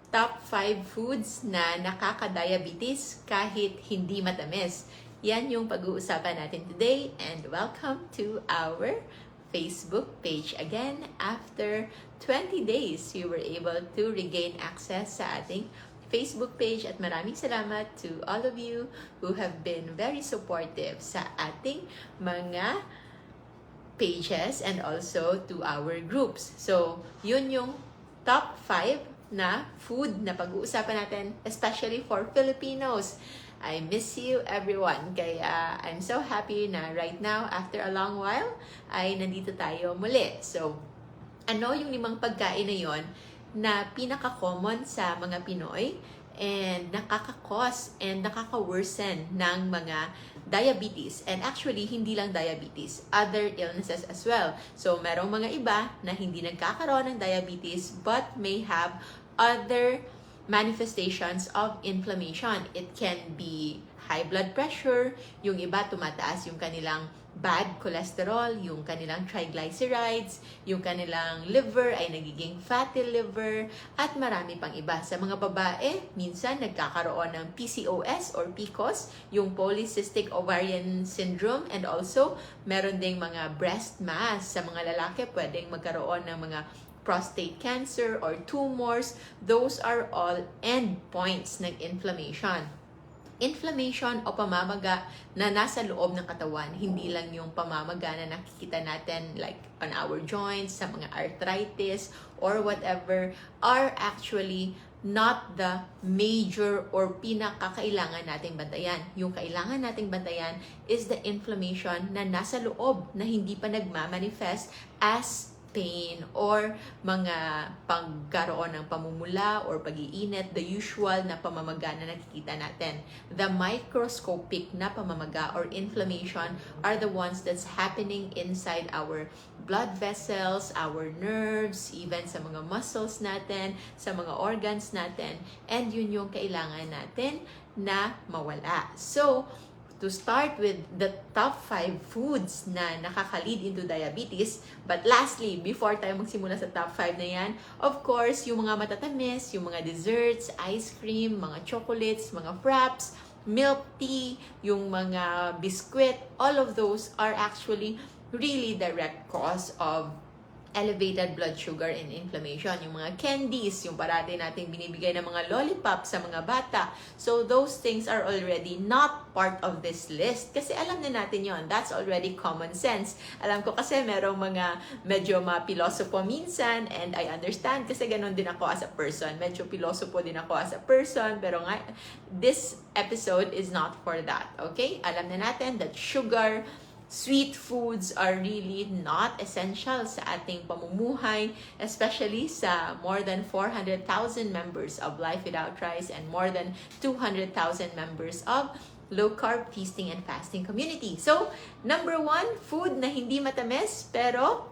top 5 foods na nakakadiabetes kahit hindi matamis. Yan yung pag-uusapan natin today, and welcome to our Facebook page. Again, after 20 days, we were able to regain access sa ating Facebook page, at maraming salamat to all of you who have been very supportive sa ating mga pages and also to our groups. So, yun yung top 5 na food na pag-uusapan natin, especially for Filipinos. I miss you everyone. Kaya I'm so happy na right now, after a long while, ay nandito tayo muli. So, ano yung 5 pagkain na yon na pinaka-common sa mga Pinoy and nakaka-cause and nakaka-worsen ng mga diabetes? And actually, hindi lang diabetes, other illnesses as well. So, merong mga iba na hindi nagkakaroon ng diabetes but may have other manifestations of inflammation. It can be high blood pressure, yung iba tumataas yung kanilang bad cholesterol, yung kanilang triglycerides, yung kanilang liver ay nagiging fatty liver, at marami pang iba. Sa mga babae, minsan nagkakaroon ng PCOS or PCOS, yung polycystic ovarian syndrome, and also meron ding mga breast mass. Sa mga lalaki, pwedeng magkaroon ng mga prostate cancer or tumors. Those are all endpoints ng inflammation. Inflammation o pamamaga na nasa loob ng katawan, hindi lang yung pamamaga na nakikita natin like on our joints, sa mga arthritis or whatever, are actually not the major or pinakakailangan nating bantayan. Yung kailangan nating bantayan is the inflammation na nasa loob na hindi pa nagmamanifest as pain or mga pagkaroon ng pamumula or pag-iinit, the usual na pamamaga na nakikita natin. The microscopic na pamamaga or inflammation are the ones that's happening inside our blood vessels, our nerves, even sa mga muscles natin, sa mga organs natin, and yun yung kailangan natin na mawala. So, to start with the top 5 foods na nakaka-lead into diabetes. But lastly, before tayo magsimula sa top 5 na yan, of course, yung mga matatamis, yung mga desserts, ice cream, mga chocolates, mga fraps, milk tea, yung mga biscuit, all of those are actually really direct cause of elevated blood sugar and inflammation. Yung mga candies, yung parati nating binibigay ng mga lollipop sa mga bata. So those things are already not part of this list. Kasi alam na natin yon. That's already common sense. Alam ko kasi merong mga medyo mapilosopo minsan, and I understand kasi ganun din ako as a person. Medyo pilosopo din ako as a person, pero nga, this episode is not for that. Okay? Alam na natin that sugar, sweet foods are really not essential sa ating pamumuhay, especially sa more than 400,000 members of Life Without Rice and more than 200,000 members of Low Carb Feasting and Fasting Community. So, number 1, food na hindi matamis pero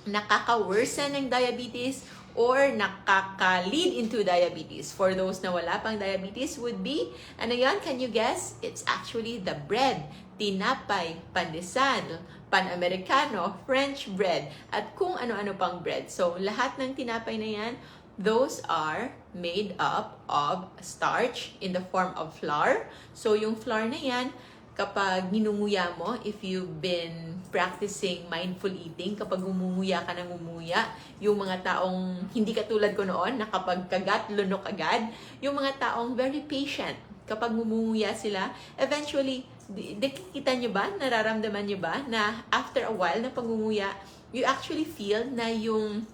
nakaka-worsen ng diabetes or nakaka-lead into diabetes. For those na wala pang diabetes would be, ano yan? Can you guess? It's actually the bread, tinapay, pandesal, pan-Americano, French bread, at kung ano-ano pang bread. So, lahat ng tinapay na yan, those are made up of starch in the form of flour. So, yung flour na yan, kapag ninunguya mo, if you've been practicing mindful eating, kapag umunguya ka ng umuya, yung mga taong hindi katulad ko noon, na kapag kagat, lunok agad, yung mga taong very patient, kapag umunguya sila, eventually, nakikita nyo ba, nararamdaman nyo ba, na after a while na pangunguya, you actually feel na yung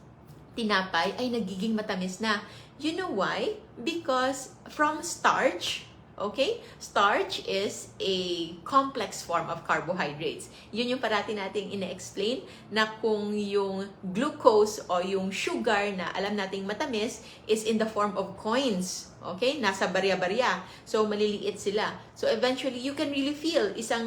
tinapay ay nagiging matamis na. You know why? Because from starch, okay? Starch is a complex form of carbohydrates. Yun yung parati nating ina-explain na kung yung glucose o yung sugar na alam nating matamis is in the form of coins. Okay? Nasa barya-barya. So, maliliit sila. So, eventually, you can really feel isang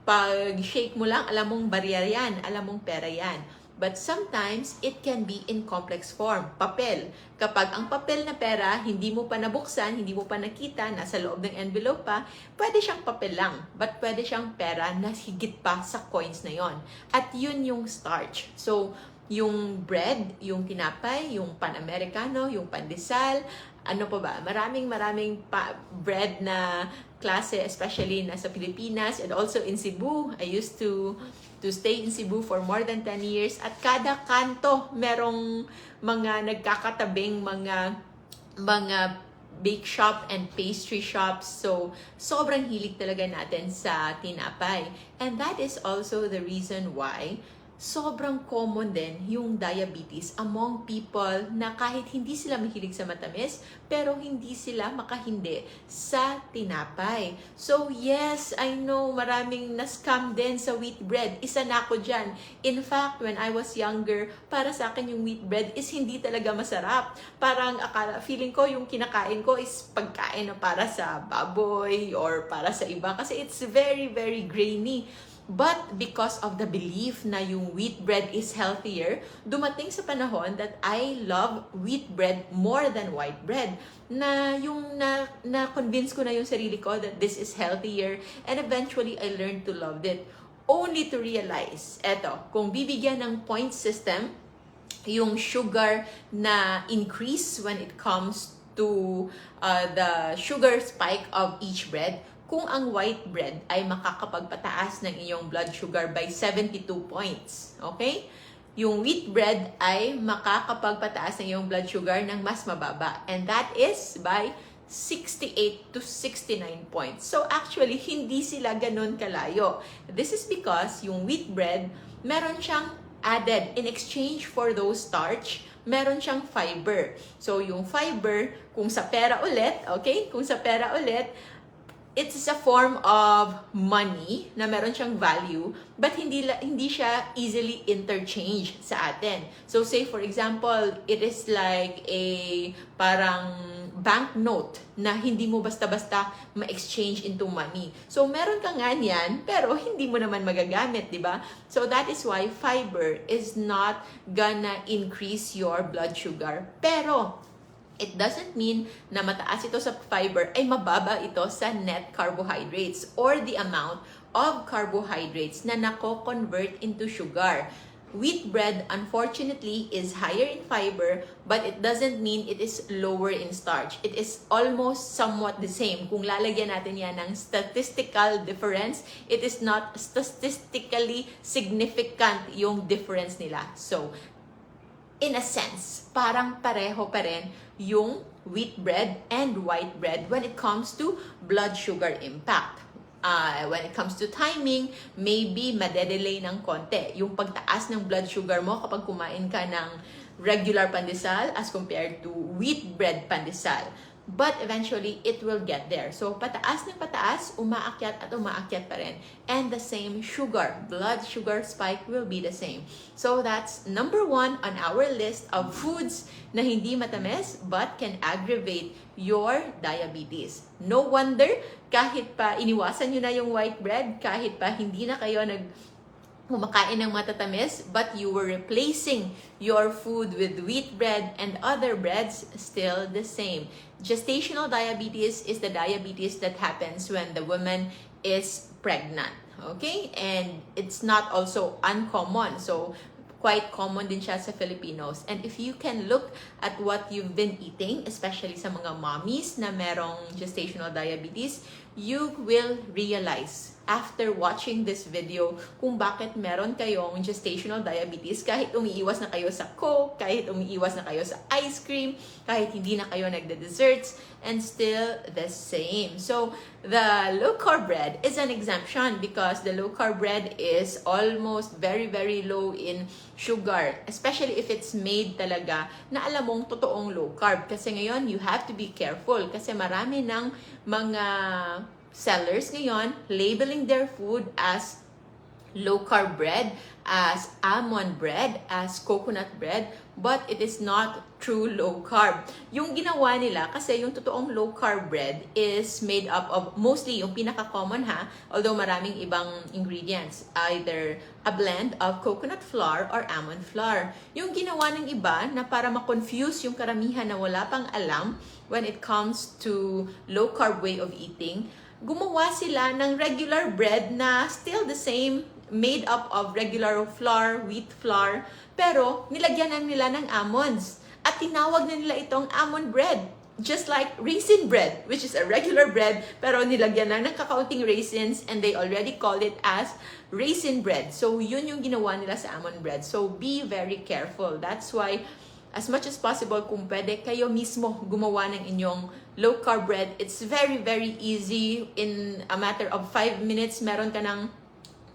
pag-shake mo lang, alam mong barya yan, alam mong pera yan. But sometimes, it can be in complex form. Papel. Kapag ang papel na pera, hindi mo pa nabuksan, hindi mo pa nakita, nasa loob ng envelope pa, pwede siyang papel lang. But pwede siyang pera na higit pa sa coins na yon. At yun yung starch. So, yung bread, yung tinapay, yung pan-Americano, yung pandesal, ano pa ba? Maraming bread na klase, especially na sa Pilipinas and also in Cebu. I used to stay in Cebu for more than 10 years. At kada kanto, merong mga nagkakatabing mga bake shop and pastry shops. So, sobrang hilig talaga natin sa tinapay. And that is also the reason why sobrang common din yung diabetes among people na kahit hindi sila mahilig sa matamis, pero hindi sila makahindi sa tinapay. So yes, I know maraming na-scam din sa wheat bread. Isa na ako dyan. In fact, when I was younger, para sa akin yung wheat bread is hindi talaga masarap. Parang feeling ko yung kinakain ko is pagkain na para sa baboy or para sa iba kasi it's very, very grainy. But because of the belief na yung wheat bread is healthier, dumating sa panahon that I love wheat bread more than white bread. Na-convince ko na yung sarili ko that this is healthier, and eventually I learned to love it. Only to realize, kung bibigyan ng point system, yung sugar na increase when it comes to the sugar spike of each bread, kung ang white bread ay makakapagpataas ng iyong blood sugar by 72 points. Okay? Yung wheat bread ay makakapagpataas ng iyong blood sugar ng mas mababa. And that is by 68 to 69 points. So actually, hindi sila ganun kalayo. This is because yung wheat bread, meron siyang added in exchange for those starch, meron siyang fiber. So yung fiber, kung sa pera ulit, okay? Kung sa pera ulit, it is a form of money na meron siyang value, but hindi siya easily interchanged sa atin. So say for example, it is like a parang banknote na hindi mo basta-basta ma-exchange into money. So meron ka nga niyan, pero hindi mo naman magagamit, di ba? So that is why fiber is not gonna increase your blood sugar. Pero it doesn't mean na mataas ito sa fiber ay mababa ito sa net carbohydrates or the amount of carbohydrates na nako-convert into sugar. Wheat bread, unfortunately, is higher in fiber, but it doesn't mean it is lower in starch. It is almost somewhat the same. Kung lalagyan natin yan ng statistical difference, it is not statistically significant yung difference nila. So, in a sense, parang pareho pa rin yung wheat bread and white bread when it comes to blood sugar impact. When it comes to timing, maybe madedelay ng konti. Yung pagtaas ng blood sugar mo kapag kumain ka ng regular pandesal as compared to wheat bread pandesal. But eventually, it will get there. So, pataas ng pataas, umaakyat at umaakyat pa rin. And the same sugar, blood sugar spike will be the same. So, that's number 1 on our list of foods na hindi matamis but can aggravate your diabetes. No wonder, kahit pa iniwasan nyo na yung white bread, kahit pa hindi na kayo kumakain ng matatamis, but you were replacing your food with wheat bread and other breads, still the same. Gestational diabetes is the diabetes that happens when the woman is pregnant. Okay? And it's not also uncommon. So, quite common din siya sa Filipinos. And if you can look at what you've been eating, especially sa mga mommies na merong gestational diabetes, you will realize after watching this video kung bakit meron kayong gestational diabetes kahit umiiwas na kayo sa Coke, kahit umiiwas na kayo sa ice cream, kahit hindi na kayo nagde-desserts, and still the same. So, the low-carb bread is an exemption because the low-carb bread is almost very, very low in sugar, especially if it's made talaga na alam mong totoong low-carb. Kasi ngayon, you have to be careful kasi marami ng mga sellers ngayon labeling their food as low-carb bread, as almond bread, as coconut bread, but it is not true low-carb. Yung ginawa nila, kasi yung totoong low-carb bread is made up of, mostly yung pinaka-common although maraming ibang ingredients, either a blend of coconut flour or almond flour. Yung ginawa ng iba na para ma-confuse yung karamihan na wala pang alam when it comes to low-carb way of eating, gumawa sila ng regular bread na still the same made up of regular flour, wheat flour, pero nilagyan na nila ng almonds. At tinawag na nila itong almond bread. Just like raisin bread, which is a regular bread, pero nilagyan na ng kakaunting raisins and they already call it as raisin bread. So, yun yung ginawa nila sa almond bread. So, be very careful. That's why, as much as possible, kung pwede, kayo mismo gumawa ng inyong low-carb bread. It's very, very easy. In a matter of 5 minutes, meron ka ng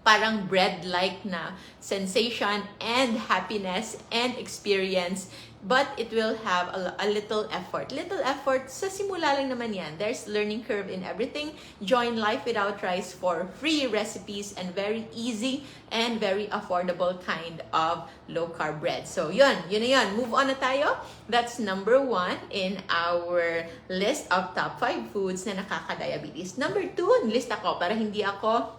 parang bread-like na sensation and happiness and experience. But it will have a little effort. Little effort, sa simula lang naman yan. There's learning curve in everything. Join Life Without Rice for free recipes and very easy and very affordable kind of low-carb bread. So, yun na yun. Move on na tayo. That's number 1 in our list of top 5 foods na nakakadiabetes. Number 2, list ako para hindi ako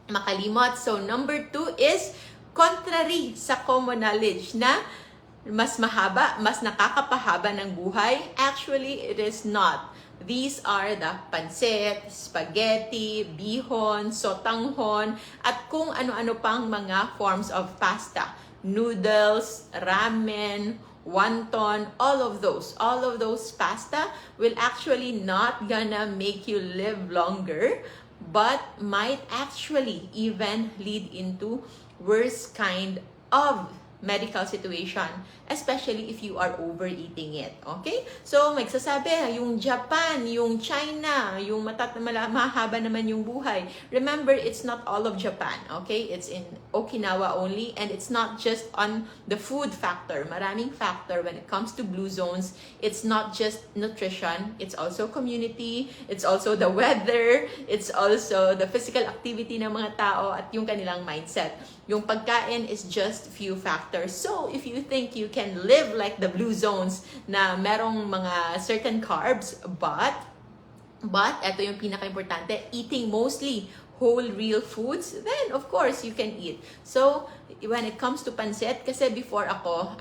makalimot. So, number 2 is contrary sa common knowledge na mas mahaba, mas nakakapahaba ng buhay. Actually, it is not. These are the pancit, spaghetti, bihon, sotanghon, at kung ano-ano pang mga forms of pasta. Noodles, ramen, wonton, all of those pasta will actually not gonna make you live longer, but might actually even lead into worse kind of medical situation, especially if you are overeating it. Okay? So, magsasabi, yung Japan, yung China, yung mahaba naman yung buhay. Remember, it's not all of Japan. Okay? It's in Okinawa only, and it's not just on the food factor. Maraming factor when it comes to blue zones. It's not just nutrition. It's also community. It's also the weather. It's also the physical activity ng mga tao at yung kanilang mindset. Yung pagkain is just few factors. So, if you think you can live like the blue zones na merong mga certain carbs, but, eto yung pinaka-importante, eating mostly whole real foods, then of course you can eat. So, when it comes to pancit, kasi before ako,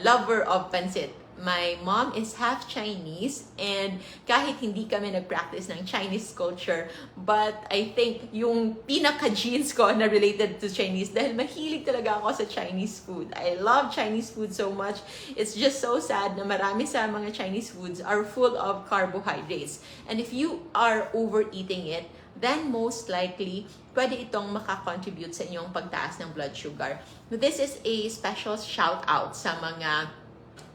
lover of pancit. My mom is half Chinese, and kahit hindi kami nag-practice ng Chinese culture, but I think yung pinaka-genes ko na related to Chinese dahil mahilig talaga ako sa Chinese food. I love Chinese food so much. It's just so sad na marami sa mga Chinese foods are full of carbohydrates. And if you are overeating it, then most likely, pwede itong makakontribute sa inyong pagtaas ng blood sugar. This is a special shout out sa mga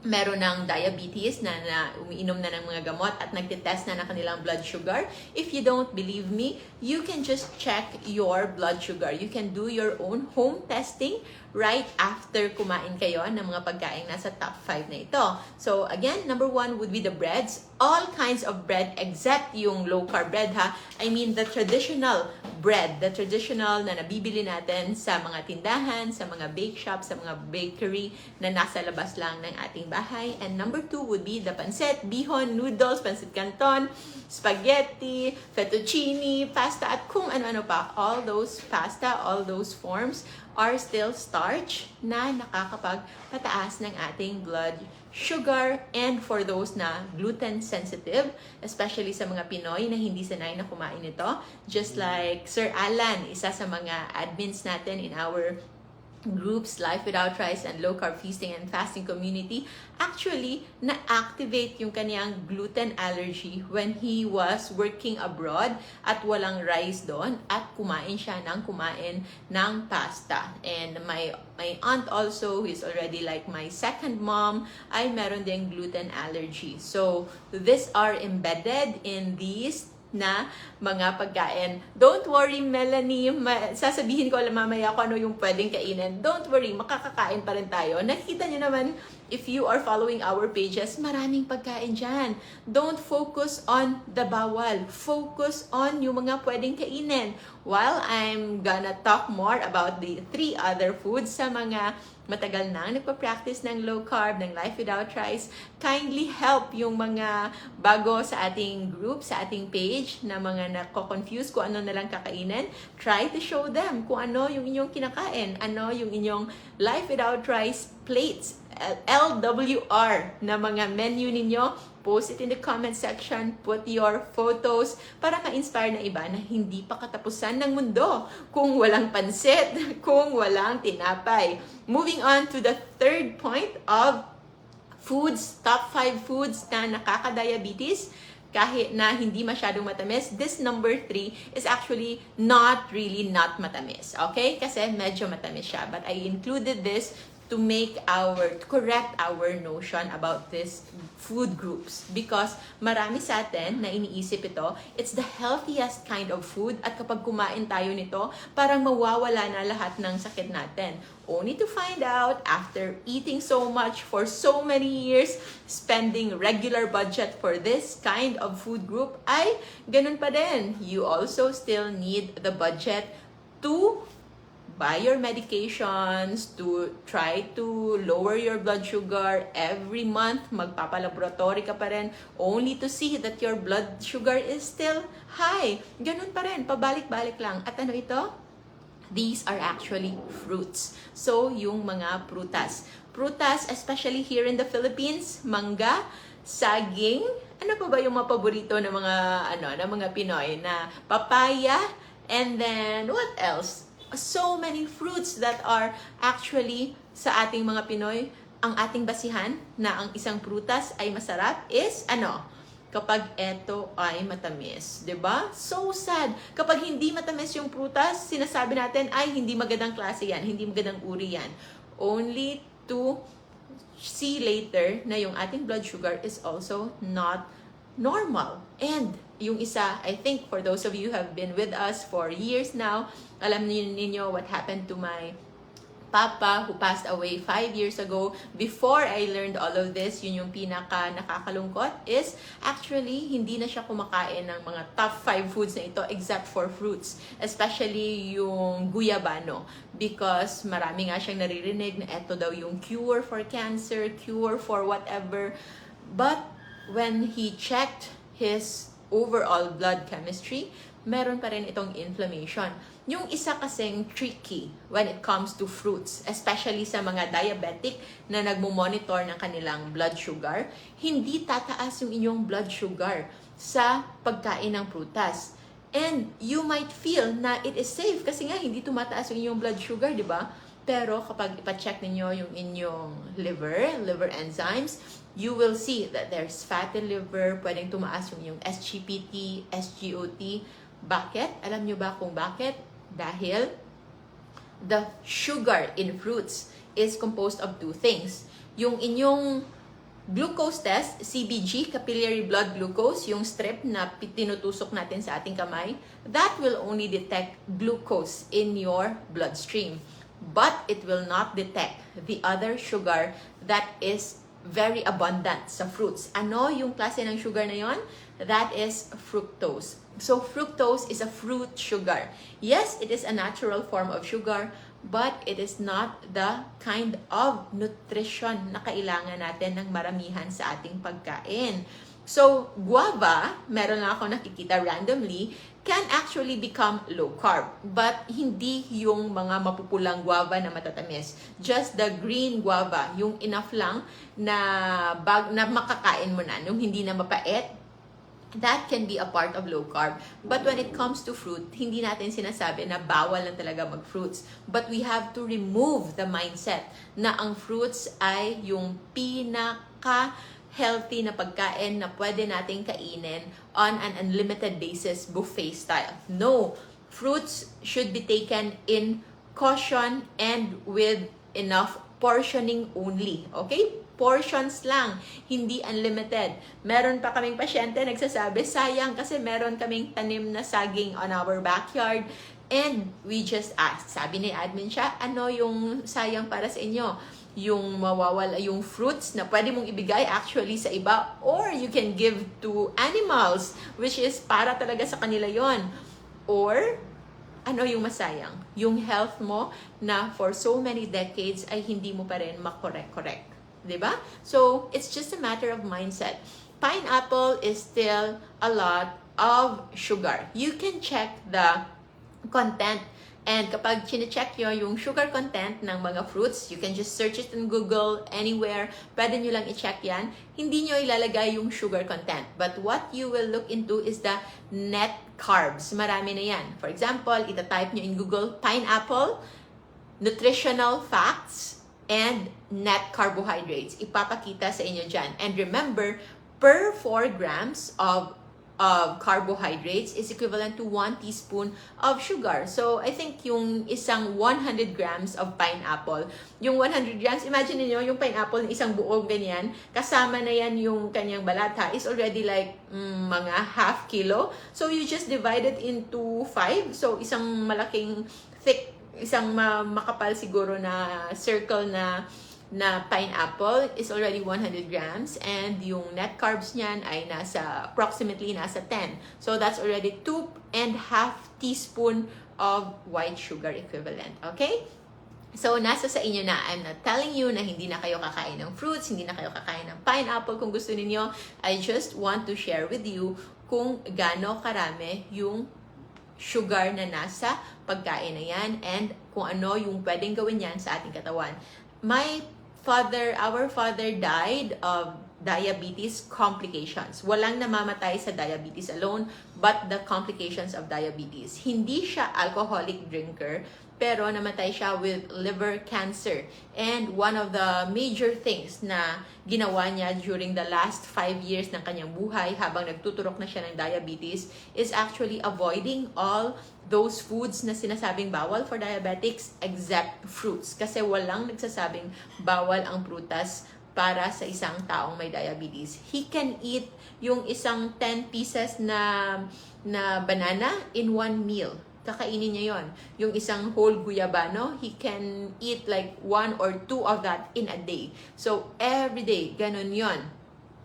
meron ng diabetes na umiinom na ng mga gamot at nagtitest na ng kanilang blood sugar. If you don't believe me, you can just check your blood sugar. You can do your own home testing right after kumain kayo ng mga pagkain nasa top 5 na ito. So again, number 1 would be the breads. All kinds of bread except yung low-carb bread ha. I mean the traditional bread, the traditional na nabibili natin sa mga tindahan, sa mga bake shop, sa mga bakery na nasa labas lang ng ating bahay. And number 2 would be the pancit, bihon, noodles, pancit canton, spaghetti, fettuccine, pasta, at kung ano-ano pa. All those pasta, all those forms are still starch na nakakapagpataas ng ating blood sugar. And for those na gluten sensitive, especially sa mga Pinoy na hindi sanay na kumain nito, just like Sir Alan, isa sa mga admins natin in our groups, Life Without Rice and Low Carb Feasting and Fasting Community, actually na-activate yung kanyang gluten allergy when he was working abroad at walang rice doon at kumain siya ng pasta. And my aunt also, who is already like my second mom, ay meron ding gluten allergy. So, these are embedded in these na mga pagkain. Don't worry, Melanie. Sasabihin ko lang mamaya kung ano yung pwedeng kainin. Don't worry, makakakain pa rin tayo. Nakikita nyo naman, if you are following our pages, maraming pagkain dyan. Don't focus on the bawal. Focus on yung mga pwedeng kainin. While I'm gonna talk more about the 3 other foods sa mga matagal nang nagpa-practice ng low carb, ng Life Without Rice, kindly help yung mga bago sa ating group, sa ating page, na mga nako-confuse kung ano na lang kakainin. Try to show them kung ano yung inyong kinakain, ano yung inyong Life Without Rice plates, LWR na mga menu ninyo. post it in the comment section, put your photos para ma-inspire na iba na hindi pa katapusan ng mundo kung walang pansit, kung walang tinapay. Moving on to the third point of foods, top 5 foods na nakakadiabetes, kahit na hindi masyadong matamis. This number 3 is actually not matamis. Okay? Kasi medyo matamis siya. But I included this to correct our notion about these food groups. Because marami sa atin na iniisip ito, it's the healthiest kind of food, at kapag kumain tayo nito, parang mawawala na lahat ng sakit natin. Only to find out, after eating so much for so many years, spending regular budget for this kind of food group, ay ganun pa din. You also still need the budget to buy your medications, to try to lower your blood sugar. Every month, magpapalaboratory ka pa rin, only to see that your blood sugar is still high. Ganun pa rin, pabalik-balik lang. At ano ito? These are actually fruits. So, yung mga prutas. Prutas, especially here in the Philippines, mangga, saging, ano pa ba yung mga paborito ng mga Pinoy na papaya, and then what else? So many fruits that are actually sa ating mga Pinoy, ang ating basihan na ang isang prutas ay masarap is kapag ito ay matamis, 'di ba? So sad. Kapag hindi matamis yung prutas, sinasabi natin ay hindi magandang klase yan, hindi magandang uri yan. Only to see later na yung ating blood sugar is also not normal. And yung isa, I think for those of you who have been with us for years now, alam ninyo what happened to my papa who passed away 5 years ago. Before I learned all of this, yun yung pinaka nakakalungkot is actually hindi na siya kumakain ng mga top 5 foods na ito except for fruits. Especially yung guyabano. Because marami nga siyang naririnig na ito daw yung cure for cancer, cure for whatever. But when he checked his overall blood chemistry, meron pa rin itong inflammation. Yung isa kasing tricky when it comes to fruits, especially sa mga diabetic na nagmo-monitor ng kanilang blood sugar, hindi tataas yung inyong blood sugar sa pagkain ng prutas. And you might feel na it is safe kasi nga hindi tumataas yung inyong blood sugar, di ba? Pero kapag ipa-check ninyo yung inyong liver enzymes, you will see that there's fatty liver, pwedeng tumaas yung inyong SGPT, SGOT. Bakit? Alam nyo ba kung bakit? Dahil the sugar in fruits is composed of 2 things. Yung inyong glucose test, CBG, capillary blood glucose, yung strip na tinutusok natin sa ating kamay, that will only detect glucose in your bloodstream. But it will not detect the other sugar that is very abundant sa fruits. Ano yung klase ng sugar na yon? That is fructose. So fructose is a fruit sugar. Yes, it is a natural form of sugar, but it is not the kind of nutrition na kailangan natin ng maramihan sa ating pagkain. So, guava, meron lang ako nakikita randomly, can actually become low carb. But hindi yung mga mapupulang guava na matatamis. Just the green guava, yung enough lang na makakain mo na, yung hindi na mapait, that can be a part of low carb. But when it comes to fruit, hindi natin sinasabi na bawal lang talaga mag-fruits. But we have to remove the mindset na ang fruits ay yung pinaka-healthy na pagkain na pwede nating kainin on an unlimited basis, buffet style. No, fruits should be taken in caution and with enough portioning only. Okay? Portions lang, hindi unlimited. Meron pa kaming pasyente nagsasabi, sayang kasi meron kaming tanim na saging on our backyard. And we just asked, sabi ni admin siya, ano yung sayang para sa inyo? Yung mawawala, yung fruits na pwede mong ibigay actually sa iba, or you can give to animals, which is para talaga sa kanila yon. Or, ano yung masayang? Yung health mo na for so many decades ay hindi mo pa rin makorek-korek. Diba? So, it's just a matter of mindset. Pineapple is still a lot of sugar. You can check the content And kapag chine-check nyo yung sugar content ng mga fruits, you can just search it in Google, anywhere. Pwede nyo lang i-check yan. Hindi nyo ilalagay yung sugar content. But what you will look into is the net carbs. Marami na yan. For example, ita-type nyo in Google, pineapple, nutritional facts, and net carbohydrates. Ipapakita sa inyo dyan. And remember, per 4 grams of carbohydrates is equivalent to 1 teaspoon of sugar. So, I think yung isang 100 grams of pineapple, yung 100 grams, imagine niyo yung pineapple, isang buong ganyan, kasama na yan yung kanyang balata, is already like mga half kilo. So, you just divide it into 5. So, isang malaking thick, isang makapal siguro na circle na pineapple is already 100 grams, and yung net carbs niyan ay approximately nasa 10. So that's already 2.5 teaspoon of white sugar equivalent. Okay? So nasa sa inyo na. I'm not telling you na hindi na kayo kakain ng fruits, hindi na kayo kakain ng pineapple kung gusto niyo. I just want to share with you kung gaano karami yung sugar na nasa pagkain na yan, and kung ano yung pwedeng gawin yan sa ating katawan. Our father died of diabetes complications. Walang namamatay sa diabetes alone, but the complications of diabetes. Hindi siya alcoholic drinker, pero namatay siya with liver cancer. And one of the major things na ginawa niya during the last 5 years ng kanyang buhay habang nagtuturok na siya ng diabetes is actually avoiding all those foods na sinasabing bawal for diabetics except fruits. Kasi walang nagsasabing bawal ang prutas para sa isang taong may diabetes. He can eat yung isang 10 pieces na banana in one meal. Kakainin niya yon. Yung isang whole guyabano, he can eat like 1 or 2 of that in a day. So, every day, ganun yon.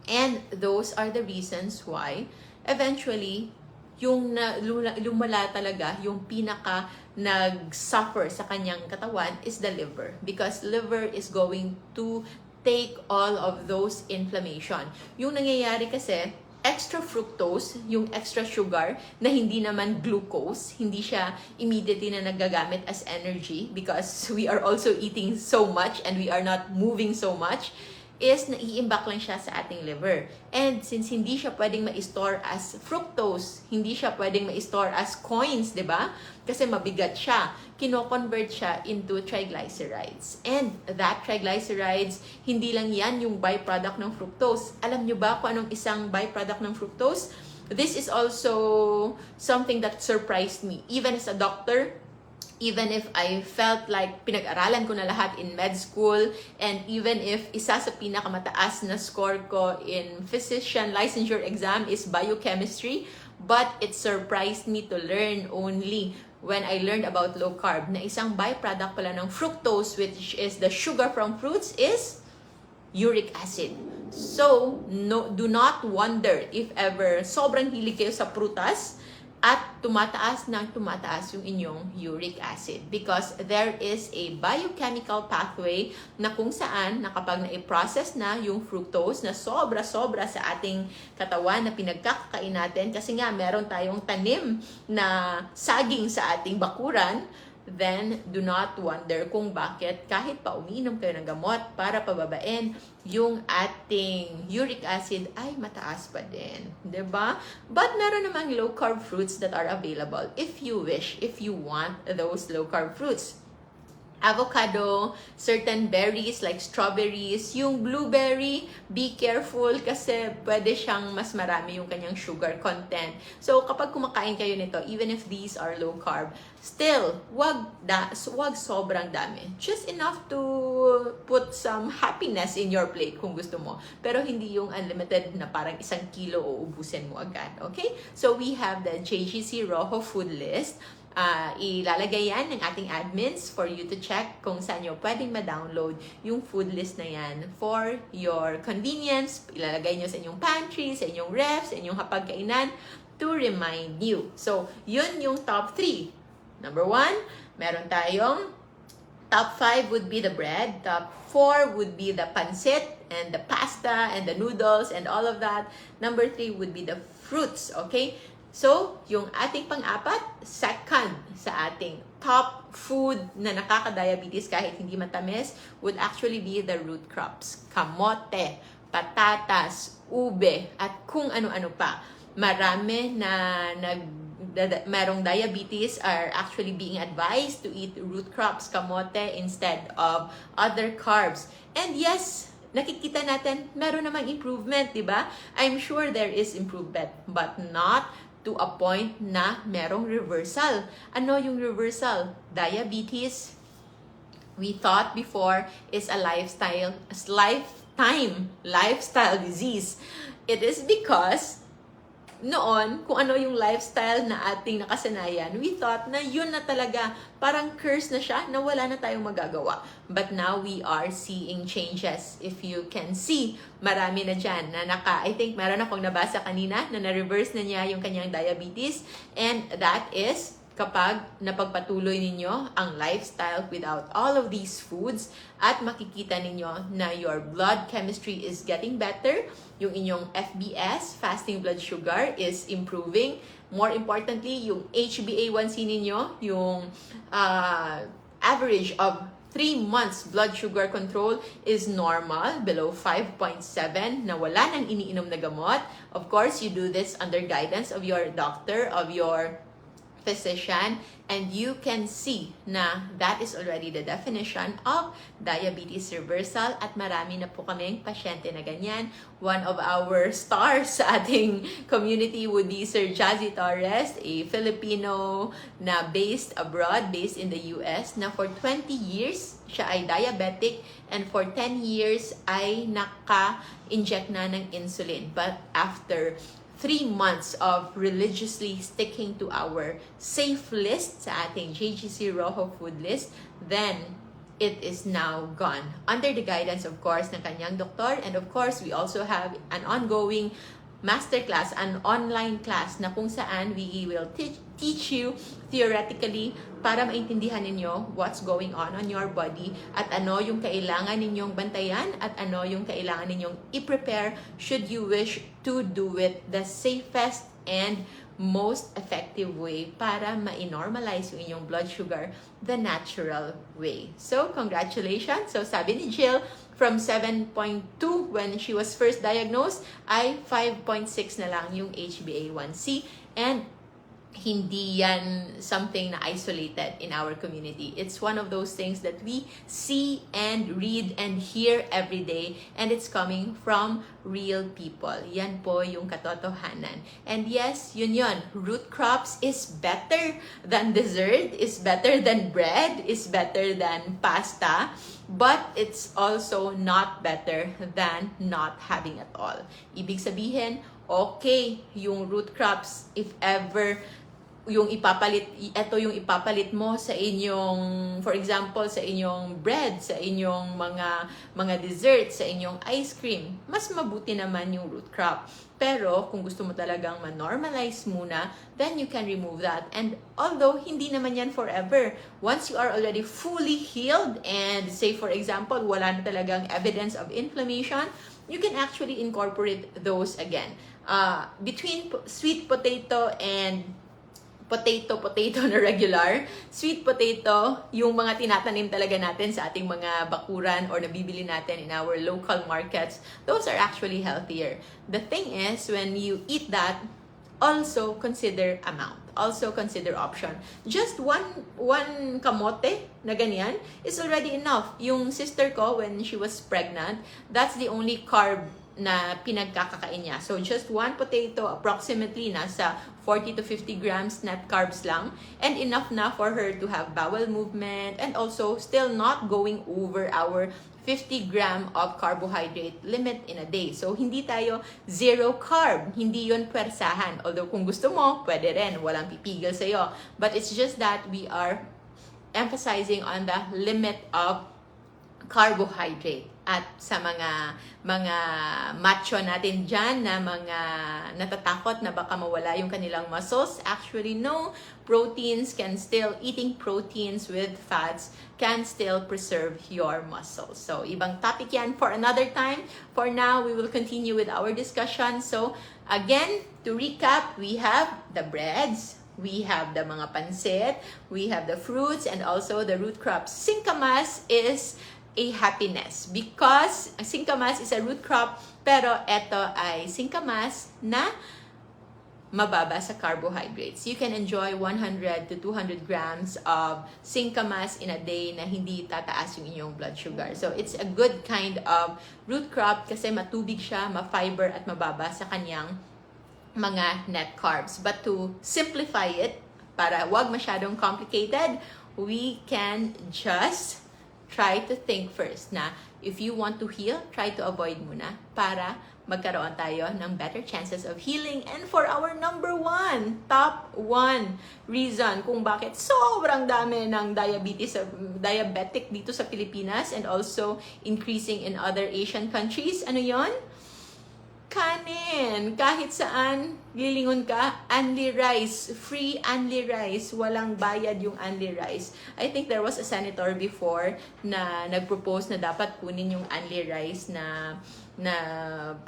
And those are the reasons why, eventually, yung lumala talaga, yung pinaka nag-suffer sa kanyang katawan is the liver. Because liver is going to take all of those inflammation. Yung nangyayari kasi, extra fructose, yung extra sugar na hindi naman glucose, hindi siya immediately na nagagamit as energy because we are also eating so much and we are not moving so much, is naiimbak lang siya sa ating liver. And since hindi siya pwedeng ma-store as fructose, hindi siya pwedeng ma-store as coins, di ba? Kasi mabigat siya. Kino-convert siya into triglycerides. And that triglycerides, hindi lang yan yung byproduct ng fructose. Alam nyo ba kung anong isang byproduct ng fructose? This is also something that surprised me. Even as a doctor, even if I felt like pinag-aralan ko na lahat in med school, and even if isa sa pinakamataas na score ko in physician licensure exam is biochemistry, but it surprised me to learn only when I learned about low carb na isang byproduct pala ng fructose, which is the sugar from fruits, is uric acid. So, do not wonder if ever sobrang hilig kayo sa prutas at tumataas yung inyong uric acid, because there is a biochemical pathway na kung saan na kapag na-process na yung fructose na sobra-sobra sa ating katawan na pinagkakakain natin, kasi nga meron tayong tanim na saging sa ating bakuran, then do not wonder kung bakit kahit pa umiinom kayo ng gamot para pababain yung ating uric acid ay mataas pa din, 'di ba? But meron namang low carb fruits that are available if you wish, if you want those low carb fruits. Avocado, certain berries like strawberries, yung blueberry, be careful kasi pwede siyang mas marami yung kanyang sugar content. So kapag kumakain kayo nito, even if these are low carb, still, wag sobrang dami. Just enough to put some happiness in your plate kung gusto mo. Pero hindi yung unlimited na parang 1 kilo o ubusin mo agad. Okay? So we have the JGC Rojo food list. Ilalagay yan ng ating admins for you to check kung saan nyo pwedeng ma-download yung food list na yan for your convenience. Ilalagay nyo sa inyong pantry, sa inyong ref, sa inyong hapagkainan to remind you. So, yun yung top 3. Number 1, meron tayong top 5 would be the bread. Top 4 would be the pancit and the pasta and the noodles and all of that. Number 3 would be the fruits, okay? So, yung ating pang-apat, second sa ating top food na nakaka-diabetes kahit hindi matamis would actually be the root crops. Kamote, patatas, ube, at kung ano-ano pa. Marami na merong diabetes are actually being advised to eat root crops, kamote, instead of other carbs. And yes, nakikita natin, meron namang improvement, di ba? I'm sure there is improvement, but not to a point na merong reversal. Ano yung reversal? Diabetes, we thought before, is a lifetime lifestyle disease. It is because noon, kung ano yung lifestyle na ating nakasanayan, we thought na yun na talaga, parang curse na siya, na wala na tayong magagawa. But now we are seeing changes. If you can see, marami na dyan na I think meron akong nabasa kanina na na-reverse na niya yung kanyang diabetes, and that is kapag napagpatuloy ninyo ang lifestyle without all of these foods at makikita ninyo na your blood chemistry is getting better, yung inyong FBS, fasting blood sugar, is improving. More importantly, yung HbA1c ninyo, yung average of 3 months blood sugar control is normal, below 5.7, na wala nang iniinom na gamot. Of course, you do this under guidance of your doctor, of your physician, and you can see na that is already the definition of diabetes reversal, at marami na po kaming pasyente na ganyan. One of our stars sa ating community would be Sir Jazzy Torres, a Filipino na based abroad, based in the US, na for 20 years siya ay diabetic, and for 10 years ay naka-inject na ng insulin. But after 3 months of religiously sticking to our safe list sa ating JGC Rojo food list, then it is now gone. Under the guidance, of course, ng kanyang doktor. And of course, we also have an ongoing masterclass, an online class na kung saan we will teach you theoretically para maintindihan ninyo what's going on your body, at ano yung kailangan ninyong bantayan, at ano yung kailangan ninyong i-prepare should you wish to do it the safest and most effective way para ma-normalize yung inyong blood sugar the natural way. So, congratulations! So, sabi ni Jill, from 7.2 when she was first diagnosed, ay 5.6 na lang yung HbA1c, and hindi yan something na isolated in our community. It's one of those things that we see and read and hear every day, and it's coming from real people. Yan po yung katotohanan. And yes, yun. Root crops is better than dessert, is better than bread, is better than pasta, but it's also not better than not having at all. Ibig sabihin, okay, yung root crops, if ever yung ipapalit mo sa inyong, for example, sa inyong bread, sa inyong mga dessert, sa inyong ice cream, mas mabuti naman yung root crop. Pero kung gusto mo talagang ma-normalize muna, then you can remove that. And although hindi naman yan forever, once you are already fully healed and say for example, wala na talagang evidence of inflammation, you can actually incorporate those again. Between sweet potato and potato na regular, sweet potato, yung mga tinatanim talaga natin sa ating mga bakuran or nabibili natin in our local markets, those are actually healthier. The thing is, when you eat that, also consider amount. Also consider option. Just one kamote na ganyan is already enough. Yung sister ko, when she was pregnant, that's the only carb na pinagkakakain niya. So, just one potato, approximately nasa 40 to 50 grams net carbs lang, and enough na for her to have bowel movement, and also still not going over our 50 gram of carbohydrate limit in a day. So, hindi tayo zero carb. Hindi yun pwersahan. Although, kung gusto mo, pwede rin. Walang pipigil sa'yo. But it's just that we are emphasizing on the limit of carbohydrate. At sa mga macho natin dyan na mga natatakot na baka mawala yung kanilang muscles, actually no, eating proteins with fats can still preserve your muscles. So ibang topic yan for another time. For now, we will continue with our discussion. So again, to recap, we have the breads, we have the mga pansit, we have the fruits, and also the root crops. Singkamas is a happiness because singkamas is a root crop, pero ito ay singkamas na mababa sa carbohydrates. You can enjoy 100 to 200 grams of singkamas in a day na hindi tataas yung inyong blood sugar. So it's a good kind of root crop kasi matubig siya, ma-fiber at mababa sa kanyang mga net carbs. But to simplify it, para wag masyadong complicated, we can just try to think first na if you want to heal, try to avoid muna para magkaroon tayo ng better chances of healing. And for our top one reason kung bakit sobrang dami ng diabetic dito sa Pilipinas and also increasing in other Asian countries, ano yon? Kanin. Kahit saan lilingon ka, only rice. Free only rice. Walang bayad yung only rice. I think there was a senator before na nag-propose na dapat kunin yung only rice na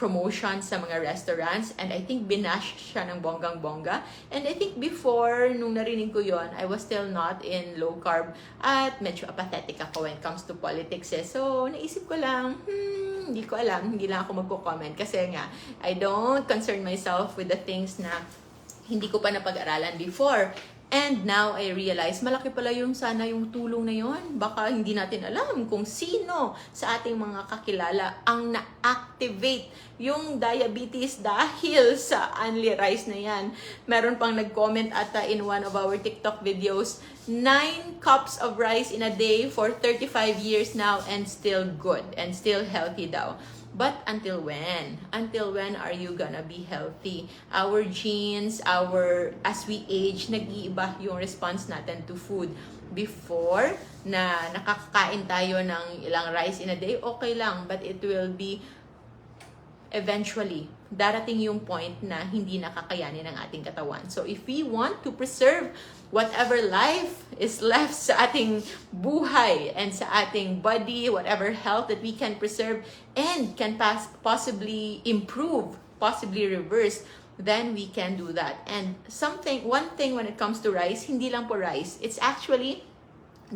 promotion sa mga restaurants, and I think binash siya ng bonggang-bongga. And I think before, nung narinig ko yon, I was still not in low carb at medyo apathetic ako when it comes to politics. So, naisip ko lang, hindi ko alam, hindi lang ako magko-comment kasi nga, I don't concern myself with the things na hindi ko pa napag-aralan before. And now I realize, malaki pala yung sana yung tulong na yon. Baka hindi natin alam kung sino sa ating mga kakilala ang na-activate yung diabetes dahil sa only rice na yan. Meron pang nag-comment ata in one of our TikTok videos, 9 cups of rice in a day for 35 years now and still good and still healthy daw. But until when? Until when are you gonna be healthy? Our genes, as we age, nag-iiba yung response natin to food. Before, na nakakain tayo ng ilang rice in a day, okay lang. But it will be eventually, darating yung point na hindi nakakayanin ng ating katawan. So if we want to preserve whatever life is left sa ating buhay and sa ating body, whatever health that we can preserve and can possibly improve, possibly reverse, then we can do that. And one thing when it comes to rice, hindi lang po rice, it's actually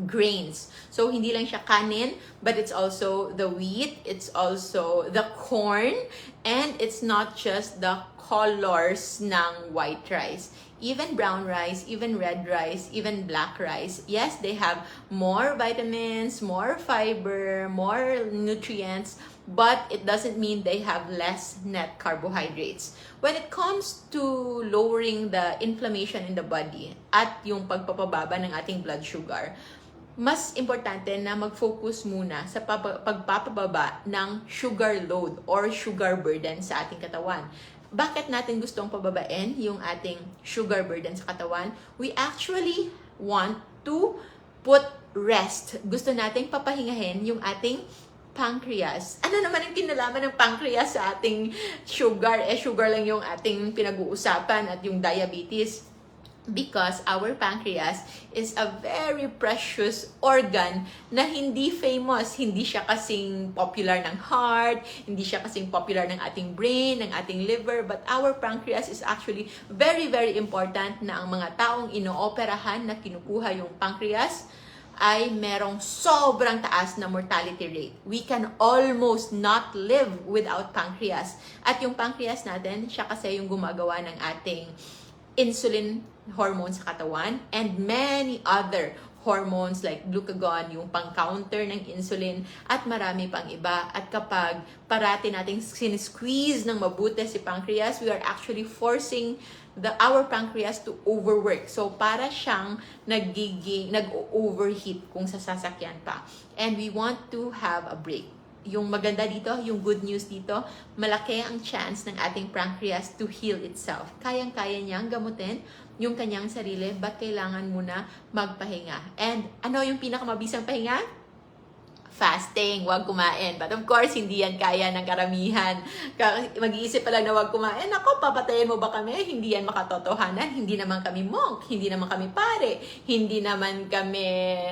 grains. So, hindi lang siya kanin, but it's also the wheat, it's also the corn, and it's not just the colors ng white rice. Even brown rice, even red rice, even black rice, yes, they have more vitamins, more fiber, more nutrients, but it doesn't mean they have less net carbohydrates. When it comes to lowering the inflammation in the body at yung pagpapababa ng ating blood sugar, mas importante na mag-focus muna sa pagpapababa ng sugar load or sugar burden sa ating katawan. Bakit natin gustong pababain yung ating sugar burden sa katawan? We actually want to put rest. Gusto nating papahingahin yung ating pancreas. Ano naman ang kinalaman ng pancreas sa ating sugar? Sugar lang yung ating pinag-uusapan at yung diabetes. Because our pancreas is a very precious organ na hindi famous. Hindi siya kasing popular ng heart, hindi siya kasing popular ng ating brain, ng ating liver, but our pancreas is actually very, very important na ang mga taong inooperahan na kinukuha yung pancreas ay merong sobrang taas na mortality rate. We can almost not live without pancreas. At yung pancreas natin, siya kasi yung gumagawa ng ating insulin hormone sa katawan and many other hormones like glucagon, yung pang-counter ng insulin at marami pang iba. At kapag parati nating sinisqueeze ng mabuti si pancreas, we are actually forcing our pancreas to overwork. So para siyang nag-overheat kung sasakyan pa. And we want to have a break. Yung maganda dito, yung good news dito, malaki ang chance ng ating pancreas to heal itself. Kayang-kaya niyang gamutin yung kanyang sarili, but kailangan muna magpahinga. And ano yung pinakamabisang pahinga? fasting, wag kumain. But of course, hindi yan kaya ng karamihan. Mag-iisip pa lang na wag kumain, ako, papatayin mo ba kami? Hindi yan makatotohanan. Hindi naman kami monk, hindi naman kami pare, hindi naman kami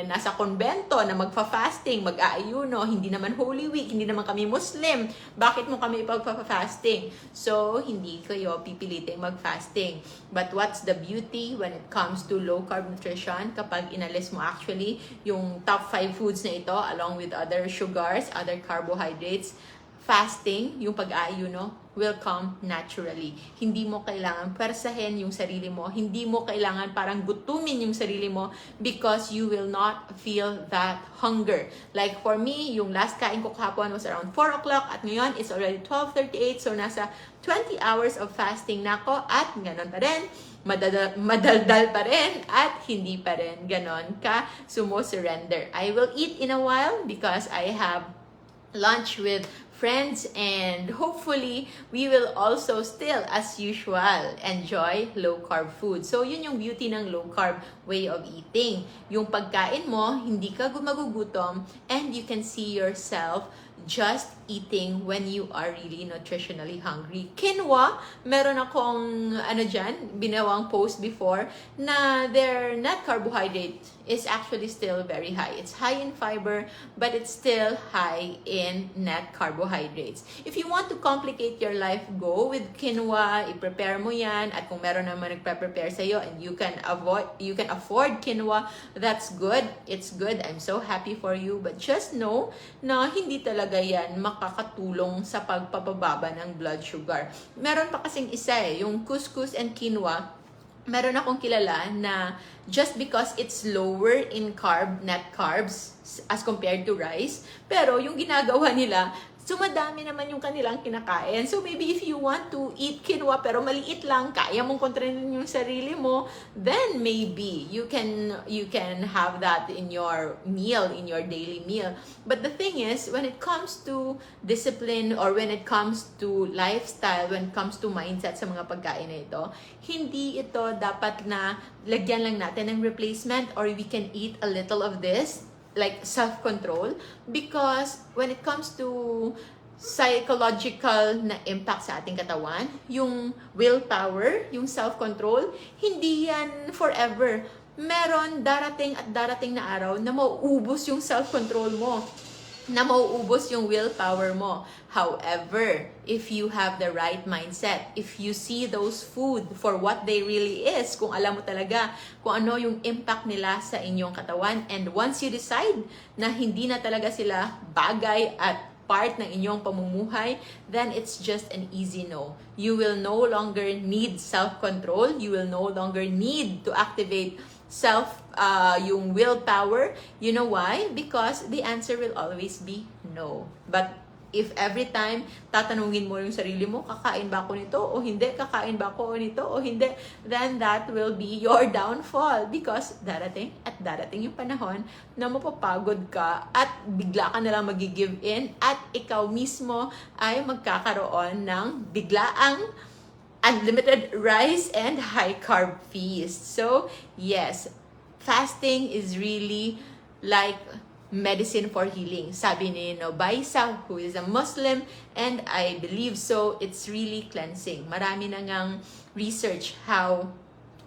nasa konbento na magfa-fasting, mag-aayuno, hindi naman Holy Week, hindi naman kami Muslim. Bakit mo kami ipagpa-fasting? So, hindi kayo pipiliting mag-fasting. But what's the beauty when it comes to low-carb nutrition? Kapag inalis mo actually yung top 5 foods na ito along with other sugars, other carbohydrates, fasting, yung pag-aayuno, will come naturally. Hindi mo kailangan persahin yung sarili mo. Hindi mo kailangan parang gutumin yung sarili mo because you will not feel that hunger. Like for me, yung last kain ko kahapon was around 4 o'clock at ngayon it's already 12:38, so nasa 20 hours of fasting na ako at ganon pa rin. Madaldal pa rin at hindi pa rin ganon ka sumo-surrender. I will eat in a while because I have lunch with friends and hopefully we will also still as usual enjoy low carb food. So yun yung beauty ng low carb way of eating. Yung pagkain mo, hindi ka magugutom and you can see yourself just eating when you are really nutritionally hungry. Quinoa, meron akong binawang post before na their net carbohydrate is actually still very high. It's high in fiber, but it's still high in net carbohydrates. If you want to complicate your life, go with quinoa, i-prepare mo yan, at kung meron naman nagpe-prepare sa'yo and you can afford quinoa, that's good. It's good. I'm so happy for you. But just know na hindi talaga yan makakatulong sa pagpapababa ng blood sugar. Meron pa kasing isa yung couscous and quinoa. Meron akong kilala na just because it's lower in net carbs as compared to rice, pero yung ginagawa nila, sumadami naman yung kanilang kinakain. So maybe if you want to eat quinoa pero maliit lang, kaya mong kontrolin yung sarili mo, then maybe you can have that in your meal, in your daily meal. But the thing is, when it comes to discipline or when it comes to lifestyle, when it comes to mindset sa mga pagkain na ito, hindi ito dapat na lagyan lang natin ng replacement or we can eat a little of this, like self-control, because when it comes to psychological na impact sa ating katawan, yung willpower, yung self-control, hindi yan forever. Meron darating at darating na araw na mauubos yung self-control mo, na mauubos yung willpower mo. However, if you have the right mindset, if you see those food for what they really is, kung alam mo talaga kung ano yung impact nila sa inyong katawan, and once you decide na hindi na talaga sila bagay at part ng inyong pamumuhay, then it's just an easy no. You will no longer need self-control. You will no longer need to activate yung willpower. You know why? Because the answer will always be no. But if every time tatanungin mo yung sarili mo, kakain ba ako nito o hindi, kakain ba ako nito o hindi, then that will be your downfall, because darating at darating yung panahon na mapapagod ka at bigla ka nalang mag-give in at ikaw mismo ay magkakaroon ng biglaang unlimited rice and high carb feast. So yes, fasting is really like medicine for healing. Sabi ni Nobaisa, who is a Muslim, and I believe so, it's really cleansing. Marami na ngang research how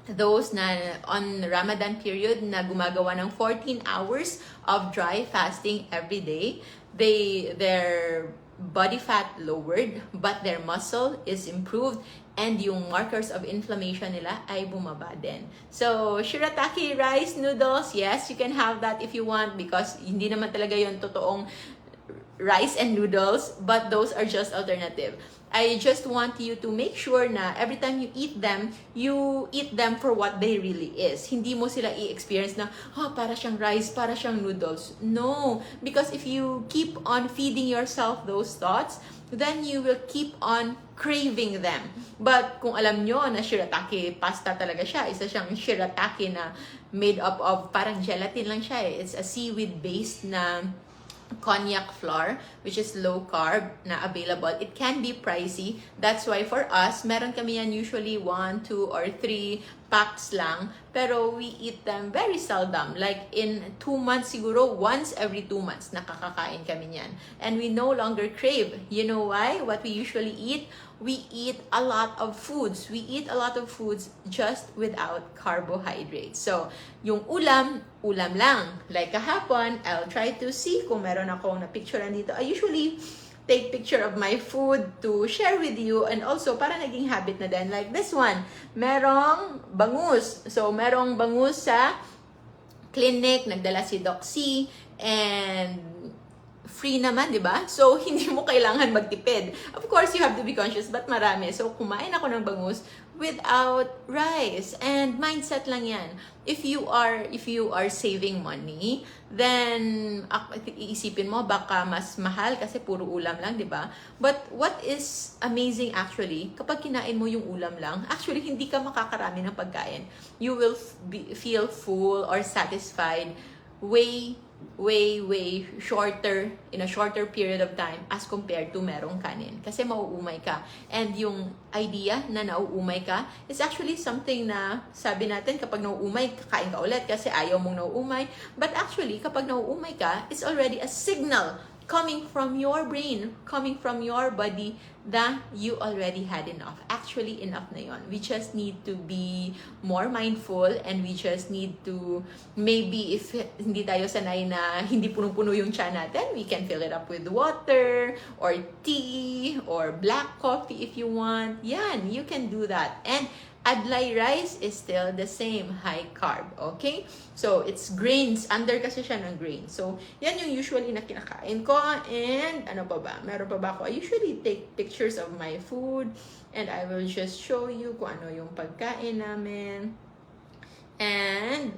those na on Ramadan period na gumagawa ng 14 hours of dry fasting every day, their body fat lowered, but their muscle is improved, and yung markers of inflammation nila ay bumaba din. So, shirataki rice noodles, yes, you can have that if you want, because hindi naman talaga yung totoong rice and noodles, but those are just alternative. I just want you to make sure na every time you eat them for what they really is. Hindi mo sila i-experience na, para siyang rice, para siyang noodles. No, because if you keep on feeding yourself those thoughts, then you will keep on craving them. But kung alam nyo na shirataki pasta talaga siya, isa siyang shirataki na made up of parang gelatin lang siya. It's a seaweed-based na cognac flour, which is low carb na available. It can be pricey. That's why for us, meron kami yan usually 1, 2, or 3 packs lang, pero we eat them very seldom. Like in 2 months siguro, once every 2 months, nakakakain kami niyan. And we no longer crave. You know why? What we usually eat? We eat a lot of foods. We eat a lot of foods just without carbohydrates. So, yung ulam lang. Like kahapon, I'll try to see kung meron akong na-picturean dito. I usually take picture of my food to share with you, and also para naging habit na din. Like this one, merong bangus. So, merong bangus sa clinic, nagdala si Doc C, and free naman, di ba? So, hindi mo kailangan magtipid. Of course, you have to be conscious, but marami. So, kumain ako ng bangus without rice. And mindset lang yan. If you are saving money, then iisipin mo baka mas mahal kasi puro ulam lang, di ba? But what is amazing actually, kapag kinain mo yung ulam lang, actually hindi ka makakarami ng pagkain. You will feel full or satisfied way shorter, in a shorter period of time as compared to merong kanin. Kasi mauumay ka. And yung idea na nauumay ka is actually something na sabi natin kapag nauumay, kakain ka ulit kasi ayaw mong nauumay. But actually, kapag nauumay ka, it's already a signal coming from your brain, coming from your body that you already had enough. Actually, enough na yon. We just need to be more mindful, and we just need to, maybe if hindi tayo sanay na hindi punong-puno yung tiyan natin, we can fill it up with water, or tea, or black coffee if you want. Yan, you can do that. And adlay rice is still the same, high carb, okay? So, it's grains, under kasi siya ng grains. So, yan yung usually na kinakain ko. And, ano pa ba? Meron pa ba ako? I usually take pictures of my food, and I will just show you kung ano yung pagkain namin. And,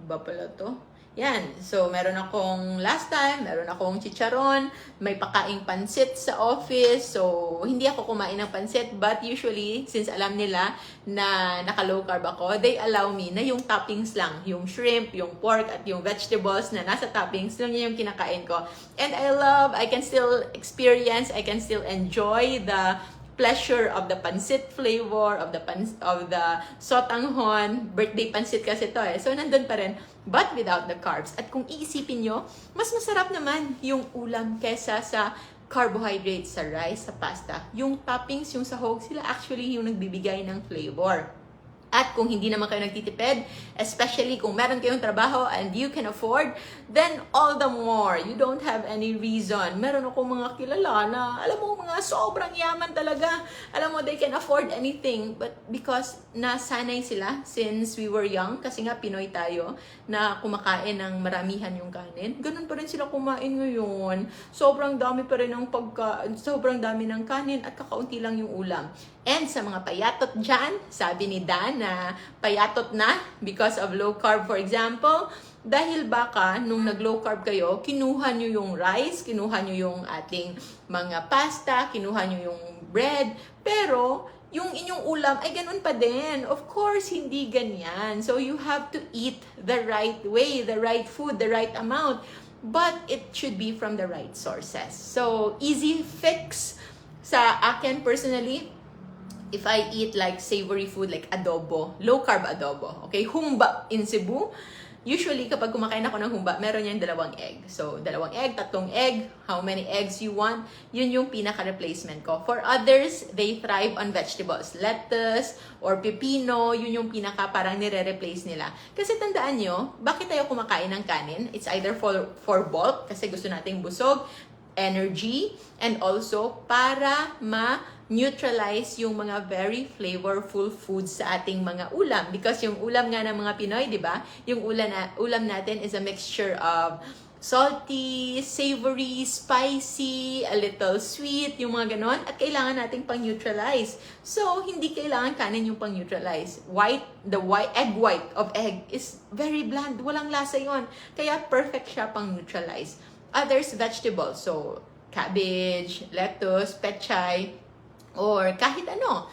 iba pala to. Yan. So, meron akong last time, meron akong chicharon, may pakaing pansit sa office. So, hindi ako kumain ng pansit, but usually, since alam nila na naka-low carb ako, they allow me na yung toppings lang, yung shrimp, yung pork, at yung vegetables na nasa toppings, lang yung kinakain ko. And I can still experience, I can still enjoy the pleasure of the pancit flavor, of the sotanghon, birthday pancit kasi to eh. So, nandun pa rin, but without the carbs. At kung iisipin nyo, mas masarap naman yung ulam kesa sa carbohydrates, sa rice, sa pasta. Yung toppings, yung sahog, sila actually yung nagbibigay ng flavor. At kung hindi naman kayo nagtitipid, especially kung meron kayong trabaho and you can afford, then all the more. You don't have any reason. Meron akong mga kilala na, alam mo, mga sobrang yaman talaga. Alam mo, they can afford anything. But because nasanay sila since we were young, kasi nga Pinoy tayo, na kumakain ng maramihan yung kanin, ganun pa rin sila kumain ngayon. Sobrang dami pa rin ng sobrang dami ng kanin at kakaunti lang yung ulam. And sa mga payatot dyan, sabi ni Dan na payatot na because of low carb, for example, dahil baka nung nag-low carb kayo, kinuha nyo yung rice, kinuha nyo yung ating mga pasta, kinuha nyo yung bread, pero yung inyong ulam ay ganun pa din. Of course, hindi ganyan. So you have to eat the right way, the right food, the right amount, but it should be from the right sources. So easy fix sa akin personally, if I eat like savory food like adobo, low carb adobo, okay, humba in Cebu, usually kapag kumakain ako ng humba, meron yan 2 egg. So, 2 egg, 3 egg, how many eggs you want, yun yung pinaka-replacement ko. For others, they thrive on vegetables. Lettuce or pepino, yun yung pinaka parang nire-replace nila. Kasi tandaan nyo, bakit tayo kumakain ng kanin? It's either for bulk, kasi gusto nating busog, energy, and also para neutralize yung mga very flavorful foods sa ating mga ulam. Because yung ulam nga ng mga Pinoy, di ba? Yung ulam natin is a mixture of salty, savory, spicy, a little sweet, yung mga ganon. At kailangan nating pang-neutralize. So, hindi kailangan kanin yung pang-neutralize. The egg white of egg is very bland. Walang lasa yon. Kaya perfect siya pang-neutralize. Others, vegetables. So, cabbage, lettuce, pechay, or kahit ano.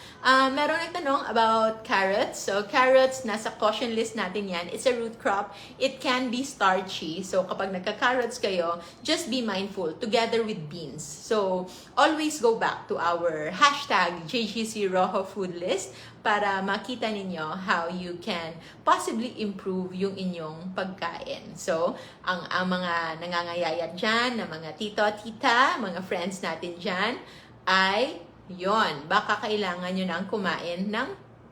Meron nagtanong about carrots. So, carrots, nasa caution list natin yan. It's a root crop. It can be starchy. So, kapag nagka-carrots kayo, just be mindful together with beans. So, always go back to our hashtag JGC Rojo food list para makita ninyo how you can possibly improve yung inyong pagkain. So, ang mga nangangayayat dyan, na mga tito, tita, mga friends natin dyan, ay baka kailangan nyo nang kumain ng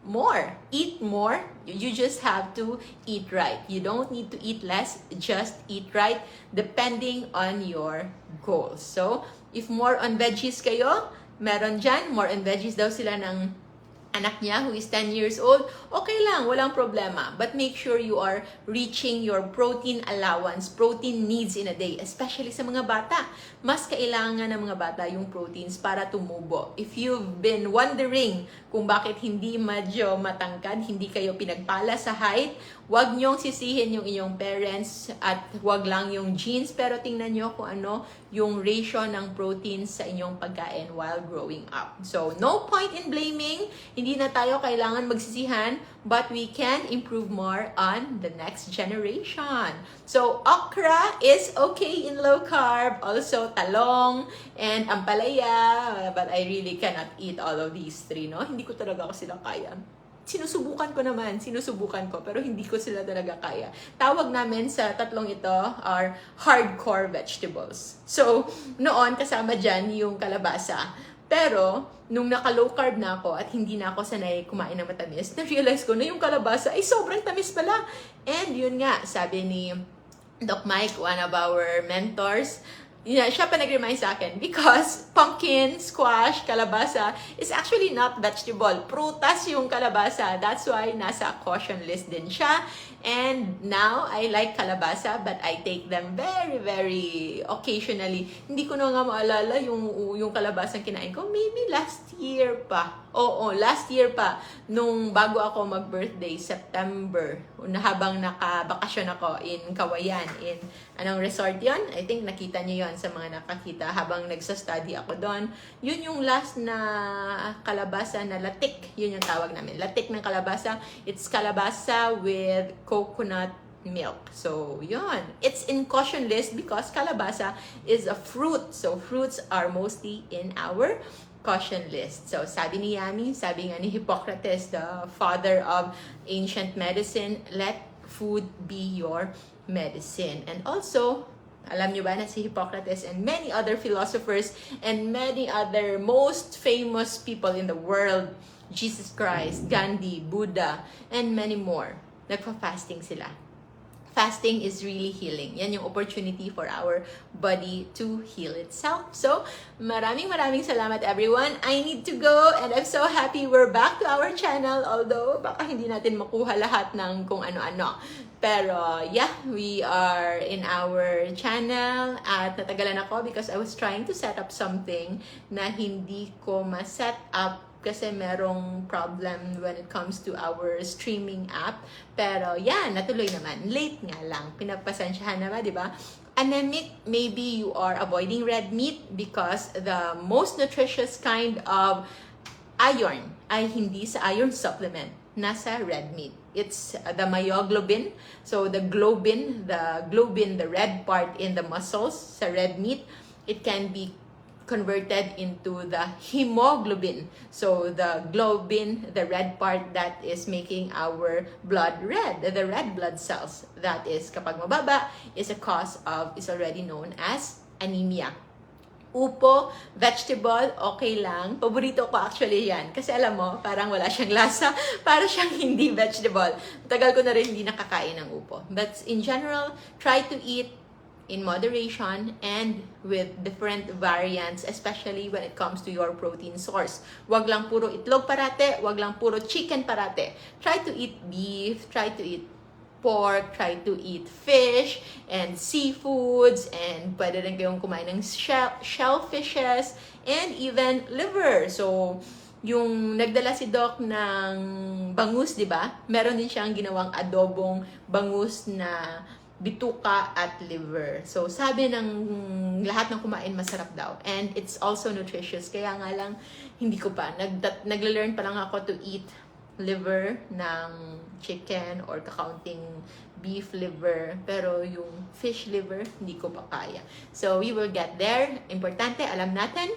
more. Eat more. You just have to eat right. You don't need to eat less. Just eat right depending on your goals. So, if more on veggies kayo, meron dyan, more on veggies daw sila ng anak niya who is 10 years old, okay lang, walang problema. But make sure you are reaching your protein allowance, protein needs in a day, especially sa mga bata. Mas kailangan ng mga bata yung proteins para tumubo. If you've been wondering kung bakit hindi medyo matangkad, hindi kayo pinagpala sa height, wag nyong sisihin yung inyong parents at wag lang yung genes, pero tingnan nyo kung ano yung ratio ng proteins sa inyong pagkain while growing up. So, no point in blaming. Hindi na tayo kailangan magsisihan, but we can improve more on the next generation. So, okra is okay in low carb. Also, talong and ampalaya. But I really cannot eat all of these three, no? Hindi ko talaga ako sila kaya. Sinusubukan ko, pero hindi ko sila talaga kaya. Tawag namin sa tatlong ito are hardcore vegetables. So, noon kasama dyan yung kalabasa. Pero, nung naka-low carb na ako at hindi na ako sanay kumain ng matamis, na-realize ko na yung kalabasa ay sobrang tamis pala. And yun nga, sabi ni Doc Mike, one of our mentors, siya pa nag-remind sa akin because pumpkin, squash, kalabasa is actually not vegetable. Prutas yung kalabasa. That's why nasa caution list din siya. And now, I like kalabasa but I take them very, very occasionally. Hindi ko na nga maalala yung kalabasa kinain ko. Maybe last year pa. Oo, last year pa. Nung bago ako mag-birthday, September, habang nakabakasyon ako in Kawayan, in anong resort yon? I think nakita niyo yon sa mga nakakita habang nagsa-study ako doon. Yun yung last na kalabasa na latik. Yun yung tawag namin. Latik ng kalabasa. It's kalabasa with coconut milk. So, yun. It's in caution list because kalabasa is a fruit. So, fruits are mostly in our caution list. So, sabi ni Yami, sabi nga ni Hippocrates, the father of ancient medicine, let food be your medicine. And also, alam nyo ba na si Hippocrates and many other philosophers and many other most famous people in the world, Jesus Christ, Gandhi, Buddha, and many more, nagpa-fasting sila. Fasting is really healing. Yan yung opportunity for our body to heal itself. So, maraming salamat everyone. I need to go and I'm so happy we're back to our channel. Although, baka hindi natin makuha lahat ng kung ano-ano. Pero, yeah, we are in our channel at natagalan ako because I was trying to set up something na hindi ko ma-set up kasi merong problem when it comes to our streaming app. Pero, yeah, natuloy naman. Late nga lang. Pinagpasensyahan naman, di ba? Anemic, maybe you are avoiding red meat because the most nutritious kind of iron ay hindi sa iron supplement. Nasa red meat. It's the myoglobin. So, the globin, the red part in the muscles sa red meat, it can be converted into the hemoglobin. So the globin, the red part that is making our blood red, the red blood cells, that is kapag mababa, is already known as anemia. Upo, vegetable, okay lang. Paborito ko actually yan. Kasi alam mo, parang wala siyang lasa. Para siyang hindi vegetable. Tagal ko na rin hindi nakakain ng upo. But in general, try to eat in moderation and with different variants, especially when it comes to your protein source. Wag lang puro itlog parate, wag lang puro chicken parate. Try to eat beef, try to eat pork, try to eat fish and seafoods, and pwede rin kayong kumain ng shellfishes and even liver. So, yung nagdala si Doc ng bangus, di ba? Meron din siyang ginawang adobong bangus na bituka at liver. So, sabi ng lahat ng kumain masarap daw. And it's also nutritious. Kaya nga lang, hindi ko pa. Nagla-learn pa lang ako to eat liver ng chicken or kakaunting beef liver. Pero yung fish liver, hindi ko pa kaya. So, we will get there. Importante, alam natin,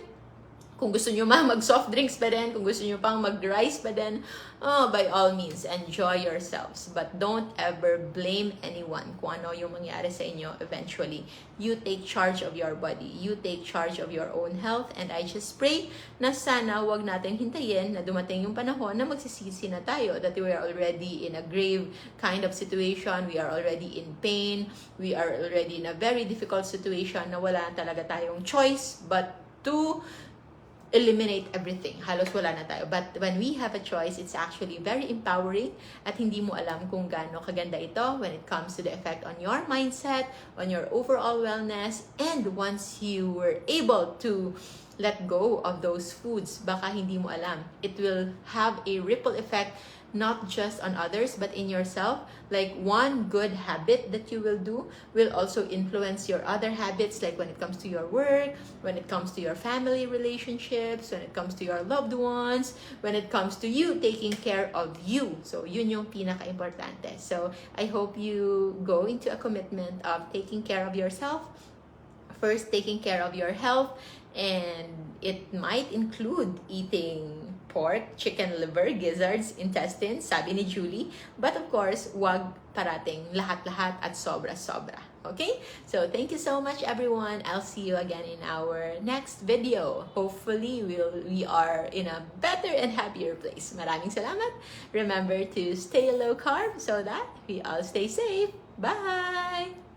kung gusto nyo mag-soft drinks pa din, kung gusto nyo pang mag-rice pa din, by all means, enjoy yourselves. But don't ever blame anyone kung ano yung mangyari sa inyo eventually. You take charge of your body. You take charge of your own health. And I just pray na sana wag natin hintayin na dumating yung panahon na magsisisi na tayo. That we are already in a grave kind of situation. We are already in pain. We are already in a very difficult situation na wala talaga tayong choice but to eliminate everything. Halos wala na tayo. But when we have a choice, it's actually very empowering at hindi mo alam kung gaano kaganda ito when it comes to the effect on your mindset, on your overall wellness, and once you were able to let go of those foods, baka hindi mo alam. It will have a ripple effect not just on others but in yourself. Like one good habit that you will do will also influence your other habits, like when it comes to your work, when it comes to your family relationships, when it comes to your loved ones, when it comes to you taking care of you. So yun yung pinaka-importante. So I hope you go into a commitment of taking care of yourself, first taking care of your health, and it might include eating pork, chicken liver, gizzards, intestines, sabi ni Julie. But of course, wag parating lahat-lahat at sobra-sobra. Okay? So, thank you so much, everyone. I'll see you again in our next video. Hopefully, we are in a better and happier place. Maraming salamat. Remember to stay low carb so that we all stay safe. Bye!